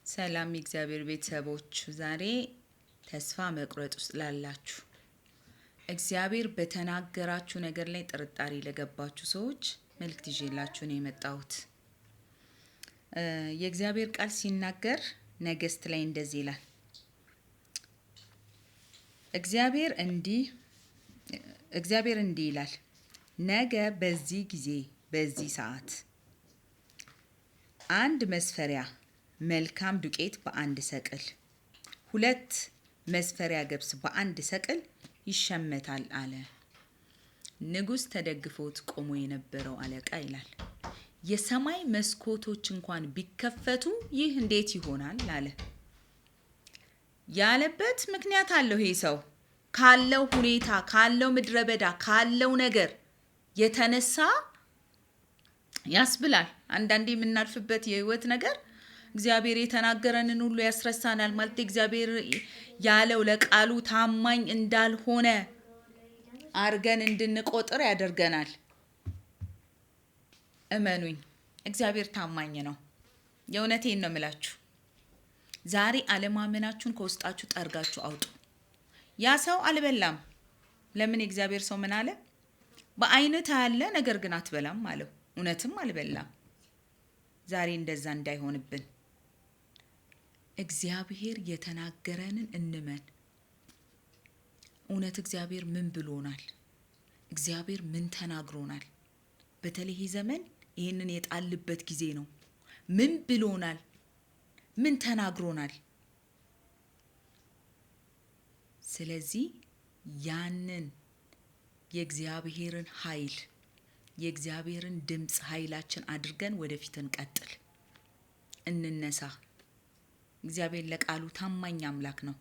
ሰላም የእግዚአብሔር ቤተሰቦች፣ ዛሬ ተስፋ መቁረጥ ውስጥ ላላችሁ እግዚአብሔር በተናገራችሁ ነገር ላይ ጥርጣሬ ለገባችሁ ሰዎች መልእክት ይዤላችሁ ነው የመጣሁት። የእግዚአብሔር ቃል ሲናገር ነገሥት ላይ እንደዚህ ይላል። እግዚአብሔር እንዲህ ይላል፣ ነገ በዚህ ጊዜ በዚህ ሰዓት አንድ መስፈሪያ መልካም ዱቄት በአንድ ሰቅል፣ 2 መስፈሪያ ገብስ በአንድ ሰቅል ይሸመታል አለ። ንጉሥ ተደግፎት ቆሞ የነበረው አለቃ ይላል፣ የሰማይ መስኮቶች እንኳን ቢከፈቱ ይህ እንዴት ይሆናል አለ። ያለበት ምክንያት አለው። ይሄ ሰው ካለው ሁኔታ፣ ካለው ምድረ በዳ፣ ካለው ነገር የተነሳ ያስብላል። አንዳንዴ የምናልፍበት የህይወት ነገር እግዚአብሔር የተናገረንን ሁሉ ያስረሳናል። ማለት እግዚአብሔር ያለው ለቃሉ ታማኝ እንዳልሆነ አርገን እንድንቆጥር ያደርገናል። እመኑኝ፣ እግዚአብሔር ታማኝ ነው። የእውነቴን ነው የምላችሁ። ዛሬ አለማመናችሁን ከውስጣችሁ ጠርጋችሁ አውጡ። ያ ሰው አልበላም። ለምን? የእግዚአብሔር ሰው ምን አለ? በዓይንህ ታያለ፣ ነገር ግን አትበላም አለው። እውነትም አልበላም። ዛሬ እንደዛ እንዳይሆንብን እግዚአብሔር የተናገረንን እንመን። እውነት እግዚአብሔር ምን ብሎናል? እግዚአብሔር ምን ተናግሮናል? በተለይ ዘመን ይህንን የጣልበት ጊዜ ነው። ምን ብሎናል? ምን ተናግሮናል? ስለዚህ ያንን የእግዚአብሔርን ኃይል፣ የእግዚአብሔርን ድምፅ ኃይላችን አድርገን ወደፊት እንቀጥል፣ እንነሳ። እግዚአብሔር ለቃሉ ታማኝ አምላክ ነው።